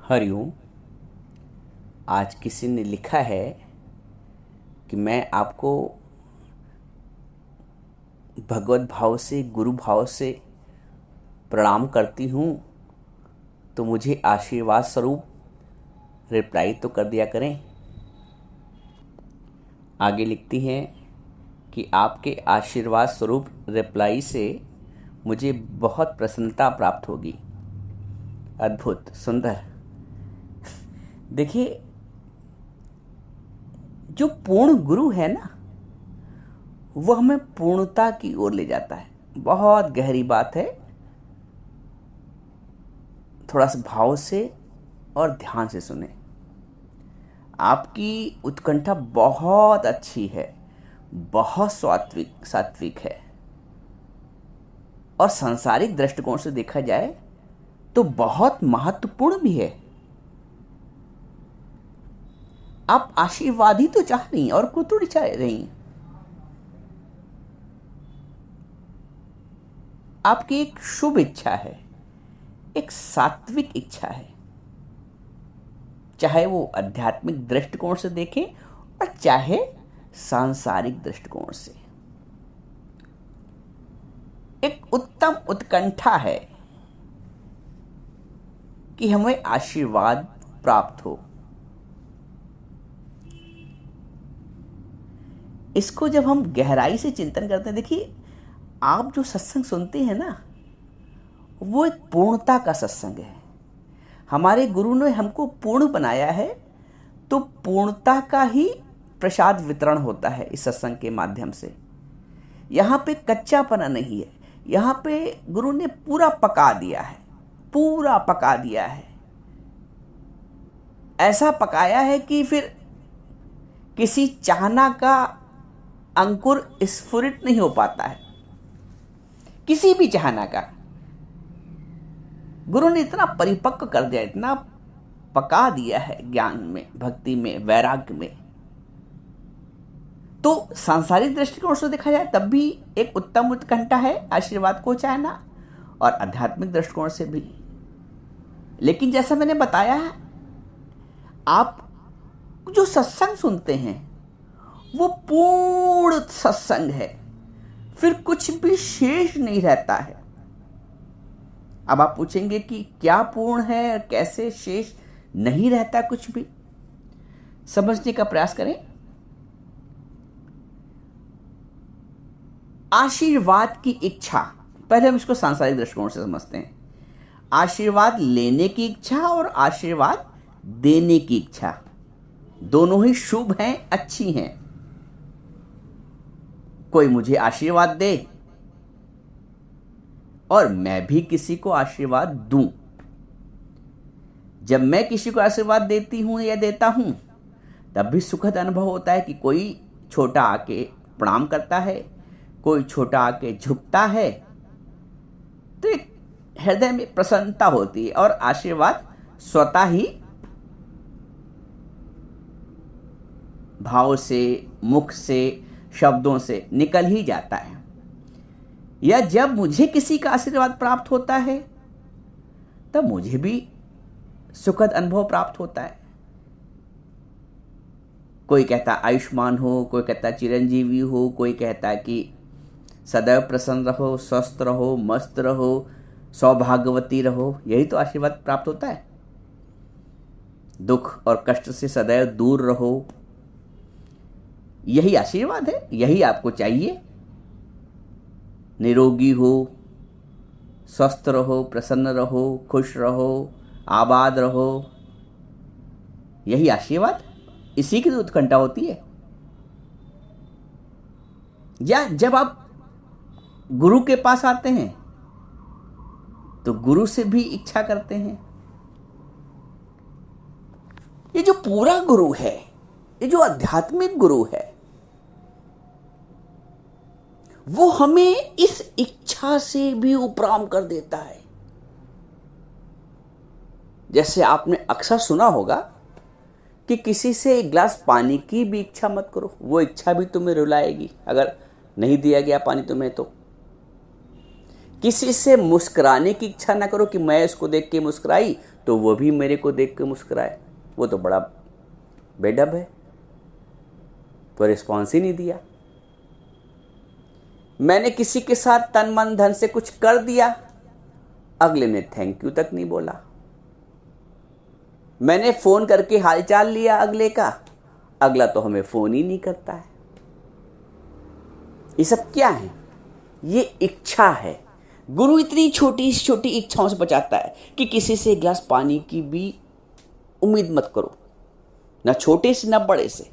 हरिओम। आज किसी ने लिखा है कि मैं आपको भगवत भाव से, गुरु भाव से प्रणाम करती हूँ, तो मुझे आशीर्वाद स्वरूप रिप्लाई तो कर दिया करें। आगे लिखती हैं कि आपके आशीर्वाद स्वरूप रिप्लाई से मुझे बहुत प्रसन्नता प्राप्त होगी। अद्भुत, सुंदर। देखिए, जो पूर्ण गुरु है ना, वह हमें पूर्णता की ओर ले जाता है। बहुत गहरी बात है। थोड़ा सा भाव से और ध्यान से सुने। आपकी उत्कंठा बहुत अच्छी है, बहुत सात्विक है, और सांसारिक दृष्टिकोण से देखा जाए तो बहुत महत्वपूर्ण भी है। आप आशीर्वाद ही तो चाह रही और कुछ थोड़ी चाह रही। आपकी एक शुभ इच्छा है, एक सात्विक इच्छा है, चाहे वो आध्यात्मिक दृष्टिकोण से देखें और चाहे सांसारिक दृष्टिकोण से। एक उत्तम उत्कंठा है कि हमें आशीर्वाद प्राप्त हो। इसको जब हम गहराई से चिंतन करते हैं, देखिए, आप जो सत्संग सुनते हैं ना, वो एक पूर्णता का सत्संग है। हमारे गुरु ने हमको पूर्ण बनाया है, तो पूर्णता का ही प्रसाद वितरण होता है इस सत्संग के माध्यम से। यहाँ पे कच्चापना नहीं है, यहाँ पे गुरु ने पूरा पका दिया है, पूरा पका दिया है। ऐसा पकाया है कि फिर किसी चाहना का अंकुर स्फुरित नहीं हो पाता है। किसी भी चाहना का गुरु ने इतना परिपक्व कर दिया, इतना पका दिया है ज्ञान में, भक्ति में, वैराग्य में। तो सांसारिक दृष्टिकोण से देखा जाए तब भी एक उत्तम उत्कंठा है आशीर्वाद को चाहना, और आध्यात्मिक दृष्टिकोण से भी। लेकिन जैसा मैंने बताया है, आप जो सत्संग सुनते हैं वो पूर्ण सत्संग है, फिर कुछ भी शेष नहीं रहता है। अब आप पूछेंगे कि क्या पूर्ण है और कैसे शेष नहीं रहता कुछ भी। समझने का प्रयास करें। आशीर्वाद की इच्छा, पहले हम इसको सांसारिक दृष्टिकोण से समझते हैं। आशीर्वाद लेने की इच्छा और आशीर्वाद देने की इच्छा, दोनों ही शुभ हैं, अच्छी हैं। कोई मुझे आशीर्वाद दे और मैं भी किसी को आशीर्वाद दूं। जब मैं किसी को आशीर्वाद देती हूं या देता हूं, तब भी सुखद अनुभव होता है कि कोई छोटा आके प्रणाम करता है, कोई छोटा आके झुकता है, तो एक हृदय में प्रसन्नता होती है और आशीर्वाद स्वतः ही भाव से, मुख से, शब्दों से निकल ही जाता है। या जब मुझे किसी का आशीर्वाद प्राप्त होता है, तब मुझे भी सुखद अनुभव प्राप्त होता है। कोई कहता आयुष्मान हो, कोई कहता चिरंजीवी हो, कोई कहता कि सदैव प्रसन्न रहो, स्वस्थ रहो, मस्त रहो, सौभाग्यवती रहो। यही तो आशीर्वाद प्राप्त होता है। दुख और कष्ट से सदैव दूर रहो, यही आशीर्वाद है, यही आपको चाहिए। निरोगी हो, स्वस्थ रहो, प्रसन्न रहो, खुश रहो, आबाद रहो, यही आशीर्वाद, इसी की तो उत्कंठा होती है। या जब आप गुरु के पास आते हैं तो गुरु से भी इच्छा करते हैं। ये जो पूरा गुरु है, ये जो आध्यात्मिक गुरु है, वो हमें इस इच्छा से भी उपराम कर देता है। जैसे आपने अक्सर सुना होगा कि किसी से एक गिलास पानी की भी इच्छा मत करो, वो इच्छा भी तुम्हें रुलाएगी अगर नहीं दिया गया पानी तुम्हें। तो किसी से मुस्कुराने की इच्छा ना करो कि मैं इसको देख के मुस्कुराई तो वो भी मेरे को देख के मुस्कुराए, वो तो बड़ा बेढब है, तो रिस्पॉन्स ही नहीं दिया। मैंने किसी के साथ तन मन धन से कुछ कर दिया, अगले ने थैंक यू तक नहीं बोला। मैंने फोन करके हालचाल लिया अगले का, अगला तो हमें फोन ही नहीं करता है। ये सब क्या है? ये इच्छा है। गुरु इतनी छोटी छोटी इच्छाओं से बचाता है कि किसी से एक गिलास पानी की भी उम्मीद मत करो, ना छोटे से ना बड़े से।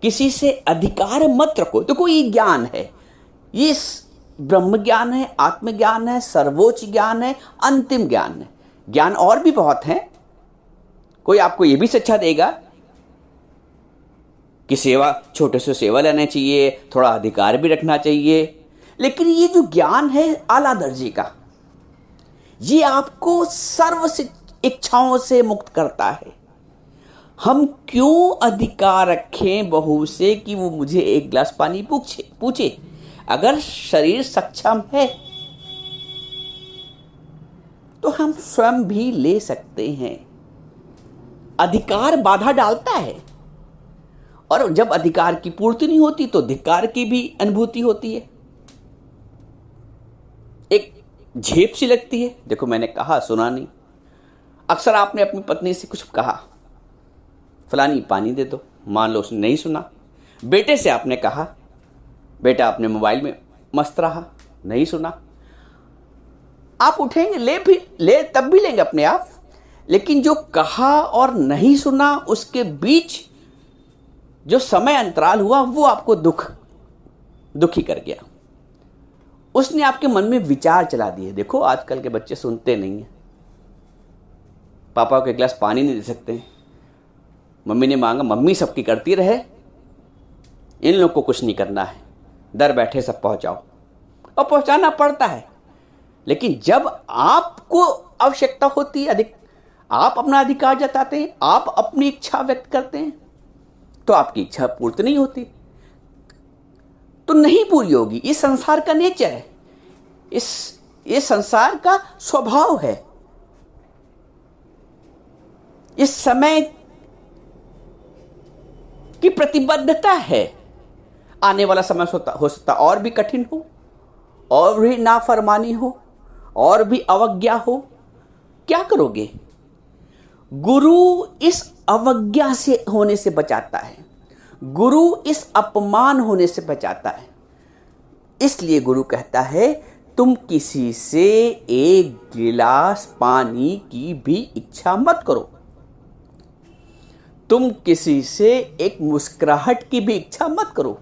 किसी से अधिकार मत रखो। तो कोई ज्ञान है, ये ब्रह्म ज्ञान है, आत्मज्ञान है, सर्वोच्च ज्ञान है, अंतिम ज्ञान है। ज्ञान और भी बहुत हैं, कोई आपको ये भी शिक्षा देगा कि सेवा, छोटे से सेवा लेना चाहिए, थोड़ा अधिकार भी रखना चाहिए, लेकिन ये जो ज्ञान है आला दर्जे का, ये आपको सर्व इच्छाओं से मुक्त करता है। हम क्यों अधिकार रखें बहू से कि वो मुझे एक गिलास पानी पूछे? अगर शरीर सक्षम है तो हम स्वयं भी ले सकते हैं। अधिकार बाधा डालता है, और जब अधिकार की पूर्ति नहीं होती तो धिक्कार की भी अनुभूति होती है, एक झेप सी लगती है। देखो, मैंने कहा, सुना नहीं। अक्सर आपने अपनी पत्नी से कुछ कहा, फलानी पानी दे दो, मान लो उसने नहीं सुना। बेटे से आपने कहा, बेटा आपने मोबाइल में मस्त रहा, नहीं सुना। आप उठेंगे, ले तब भी लेंगे अपने आप, लेकिन जो कहा और नहीं सुना उसके बीच जो समय अंतराल हुआ वो आपको दुखी कर गया। उसने आपके मन में विचार चला दिए। देखो, आजकल के बच्चे सुनते नहीं हैं। पापा को एक गिलास पानी नहीं दे सकते, मम्मी ने मांगा, मम्मी सबकी करती रहे, इन लोग को कुछ नहीं करना है, दर बैठे सब पहुंचाओ। और पहुंचाना पड़ता है, लेकिन जब आपको आवश्यकता होती है, आप अपना अधिकार जताते हैं, आप अपनी इच्छा व्यक्त करते हैं, तो आपकी इच्छा पूर्ति नहीं होती, तो नहीं पूरी होगी। ये संसार का नेचर है, ये संसार का स्वभाव है। इस समय की प्रतिबद्धता है। आने वाला समय हो सकता और भी कठिन हो, और भी नाफरमानी हो, और भी अवज्ञा हो। क्या करोगे? गुरु इस अवज्ञा से होने से बचाता है, गुरु इस अपमान होने से बचाता है। इसलिए गुरु कहता है, तुम किसी से एक गिलास पानी की भी इच्छा मत करो, तुम किसी से एक मुस्कुराहट की भी इच्छा मत करो,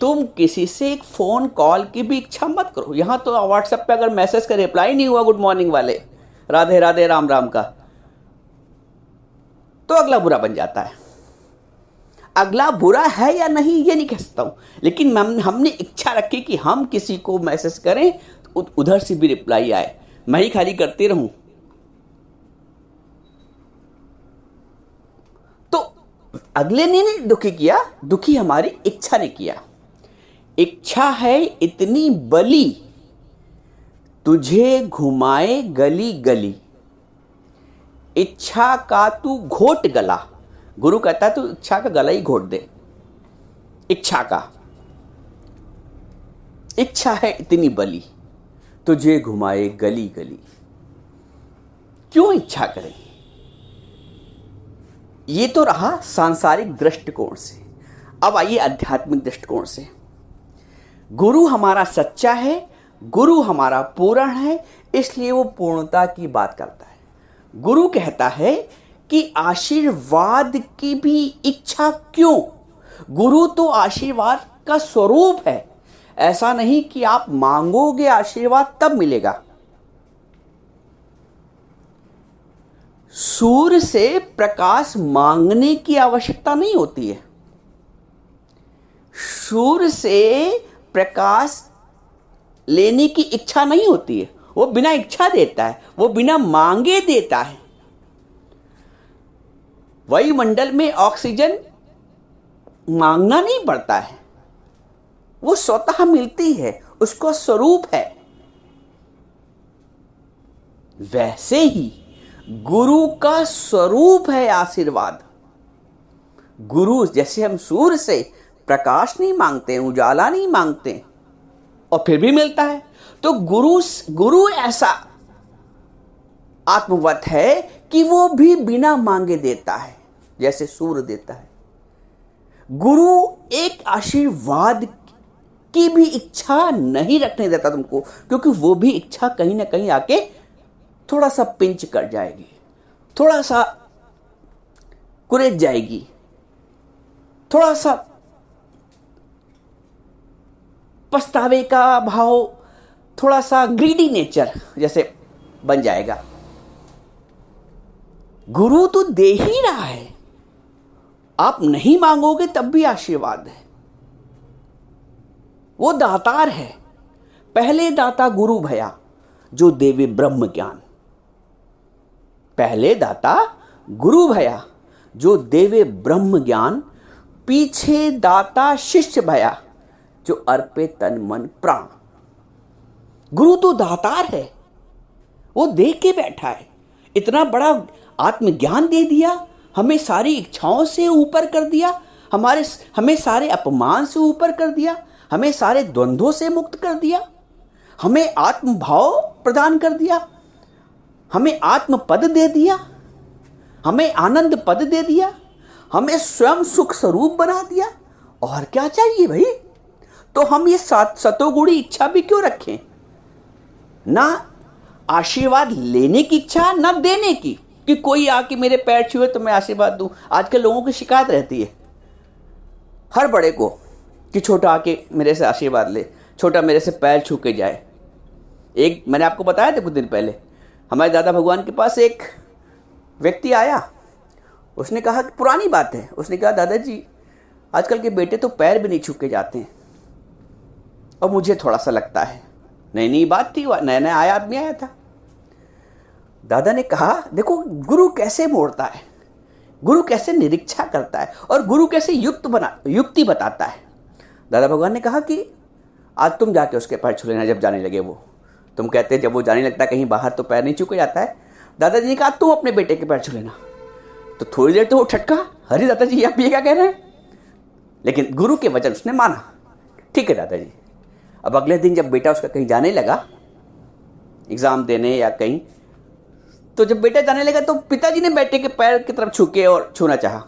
तुम किसी से एक फोन कॉल की भी इच्छा मत करो। यहां तो व्हाट्सएप पे अगर मैसेज का रिप्लाई नहीं हुआ गुड मॉर्निंग वाले, राधे राधे राम राम का, तो अगला बुरा बन जाता है। अगला बुरा है या नहीं ये नहीं कह सकता हूं, लेकिन हमने इच्छा रखी कि हम किसी को मैसेज करें तो उधर से भी रिप्लाई आए, मैं ही खाली करते रहूं। तो अगले ने नहीं दुखी किया, दुखी हमारी इच्छा ने किया। इच्छा है इतनी बली, तुझे घुमाए गली गली, इच्छा का तू घोट गला। गुरु कहता है तू इच्छा का गला ही घोट दे। इच्छा का, इच्छा है इतनी बली, तुझे घुमाए गली गली। क्यों इच्छा करें? ये तो रहा सांसारिक दृष्टिकोण से। अब आइए आध्यात्मिक दृष्टिकोण से। गुरु हमारा सच्चा है, गुरु हमारा पूर्ण है, इसलिए वो पूर्णता की बात करता है। गुरु कहता है कि आशीर्वाद की भी इच्छा क्यों? गुरु तो आशीर्वाद का स्वरूप है। ऐसा नहीं कि आप मांगोगे आशीर्वाद तब मिलेगा। सूर्य से प्रकाश मांगने की आवश्यकता नहीं होती है। सूर्य से प्रकाश लेने की इच्छा नहीं होती है, वो बिना इच्छा देता है, वो बिना मांगे देता है। वायुमंडल में ऑक्सीजन मांगना नहीं पड़ता है, वो स्वतः मिलती है, उसका स्वरूप है। वैसे ही गुरु का स्वरूप है आशीर्वाद। गुरु, जैसे हम सूर्य से प्रकाश नहीं मांगते, उजाला नहीं मांगते और फिर भी मिलता है, तो गुरु ऐसा आत्मवत है कि वो भी बिना मांगे देता है, जैसे सूर्य देता है। गुरु एक आशीर्वाद की भी इच्छा नहीं रखने देता तुमको, क्योंकि वो भी इच्छा कहीं ना कहीं आके थोड़ा सा पिंच कर जाएगी, थोड़ा सा कुरेद जाएगी, थोड़ा सा पछतावे का भाव, थोड़ा सा ग्रीडी नेचर जैसे बन जाएगा। गुरु तो दे ही रहा है, आप नहीं मांगोगे तब भी आशीर्वाद है। वो दातार है। पहले दाता गुरु भया जो देवे ब्रह्म ज्ञान। पहले दाता गुरु भया जो देवे ब्रह्म ज्ञान, पीछे दाता शिष्य भया जो अर्पे तन मन प्राण। गुरु तो दातार है, वो दे के बैठा है। इतना बड़ा आत्मज्ञान दे दिया, हमें सारी इच्छाओं से ऊपर कर दिया, हमें सारे अपमान से ऊपर कर दिया, हमें सारे द्वंद्वों से मुक्त कर दिया, हमें आत्मभाव प्रदान कर दिया, हमें आत्म पद दे दिया, हमें आनंद पद दे दिया, हमें स्वयं सुख स्वरूप बना दिया। और क्या चाहिए भाई? तो हम ये सतोगुणी इच्छा भी क्यों रखें? ना आशीर्वाद लेने की इच्छा, ना देने की, कि कोई आके मेरे पैर छुए तो मैं आशीर्वाद दूं। आजकल लोगों की शिकायत रहती है हर बड़े को कि छोटा आके मेरे से आशीर्वाद ले, छोटा मेरे से पैर छू के जाए। एक मैंने आपको बताया था कुछ दिन पहले, हमारे दादा भगवान के पास एक व्यक्ति आया। उसने कहा कि पुरानी बात है, उसने कहा दादाजी आजकल के बेटे तो पैर भी नहीं छू के जाते हैं और मुझे थोड़ा सा लगता है। नई नई बात थी, नया नया आदमी आया था। दादा ने कहा देखो गुरु कैसे मोड़ता है, गुरु कैसे निरीक्षा करता है और गुरु कैसे युक्ति बताता है। दादा भगवान ने कहा कि आज तुम जाके उसके पैर छू लेना जब जाने लगे वो। तुम कहते जब वो जाने लगता कहीं बाहर तो पैर नहीं छूके जाता है। दादाजी ने कहा तुम अपने बेटे के पैर छू लेना। तो थोड़ी देर तो वो ठटका, अरे दादाजी आप ये क्या कह रहे हैं? लेकिन गुरु के वचन उसने माना। ठीक है दादाजी। अब अगले दिन जब बेटा उसका कहीं जाने लगा एग्जाम देने या कहीं, तो जब बेटा जाने लगा तो पिताजी ने बेटे के पैर की तरफ छूके और छूना चाहा।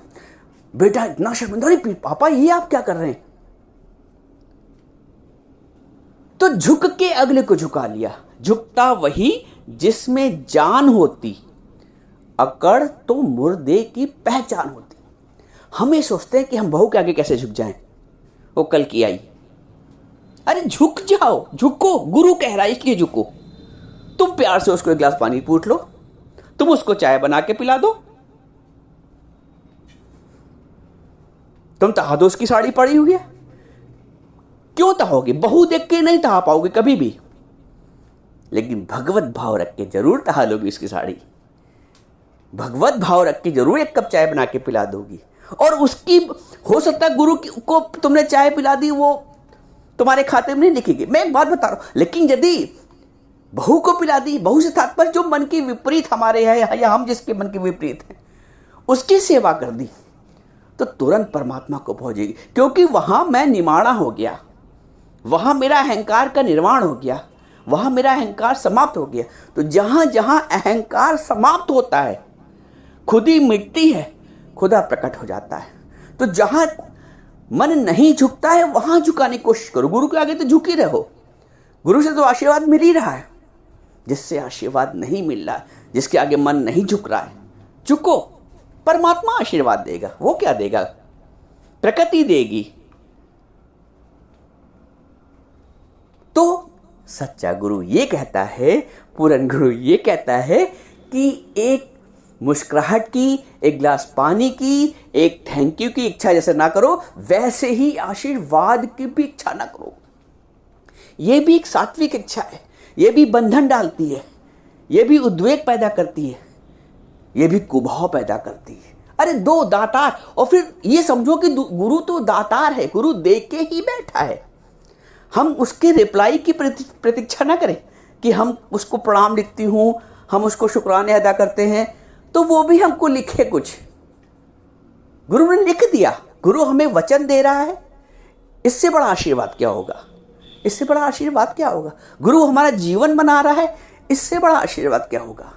बेटा इतना शर्मिंदा, अरे पापा ये आप क्या कर रहे हैं? तो झुक के अगले को झुका लिया। झुकता वही जिसमें जान होती, अकड़ तो मुर्दे की पहचान होती। हमें सोचते हैं कि हम बहू के आगे कैसे झुक जाएं, वो कल की आई। अरे झुक जाओ, झुको, गुरु कह रहा है इसलिए झुको। तुम प्यार से उसको एक गिलास पानी पूछ लो, तुम उसको चाय बना के पिला दो, तुम तहा दो उसकी साड़ी पड़ी हुई है। क्यों तहोगे? बहू देख के नहीं तहा पाओगे कभी भी, लेकिन भगवत भाव रख के जरूर तहा लोगी उसकी साड़ी। भगवत भाव रख के जरूर एक कप चाय बना के पिला दोगी। और उसकी हो सकता है गुरु को तुमने चाय पिला दी, वो तुम्हारे खाते में नहीं लिखेगी। मैं एक बात बता रहा हूं, लेकिन यदि बहू को पिला दी, बहू से तात्पर्य जो मन की विपरीत हमारे है या हम जिसके मन के विपरीत हैं उसकी सेवा कर दी, तो तुरंत परमात्मा को पहुंचेगी। क्योंकि वहां मैं निमाणा हो गया, वहां मेरा अहंकार का निर्माण हो गया, वहां मेरा अहंकार समाप्त हो गया। तो जहां जहां अहंकार समाप्त होता है खुद ही मिटती है, खुदा प्रकट हो जाता है। तो जहां मन नहीं झुकता है वहां झुकाने की कोशिश करो। गुरु के आगे तो झुकी रहो, गुरु से तो आशीर्वाद मिल ही रहा है। जिससे आशीर्वाद नहीं मिल रहा है, जिसके आगे मन नहीं झुक रहा है, झुको, परमात्मा आशीर्वाद देगा। वो क्या देगा? प्रकृति देगी। तो सच्चा गुरु ये कहता है, पूरन गुरु ये कहता है कि एक मुस्कुराहट की, एक गिलास पानी की, एक थैंक यू की इच्छा जैसे ना करो, वैसे ही आशीर्वाद की भी इच्छा ना करो। ये भी एक सात्विक इच्छा है, ये भी बंधन डालती है, ये भी उद्वेग पैदा करती है, ये भी कुभाव पैदा करती है। अरे दो दातार, और फिर ये समझो कि गुरु तो दातार है, गुरु दे के ही बैठा है। हम उसके रिप्लाई की प्रतीक्षा ना करें कि हम उसको प्रणाम लिखती हूँ, हम उसको शुक्राने अदा करते हैं, तो वो भी हमको लिखे कुछ। गुरु ने लिख दिया, गुरु हमें वचन दे रहा है, इससे बड़ा आशीर्वाद क्या होगा? इससे बड़ा आशीर्वाद क्या होगा? गुरु हमारा जीवन बना रहा है, इससे बड़ा आशीर्वाद क्या होगा?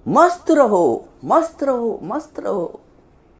मस्त रहो, मस्त रहो, मस्त रहो।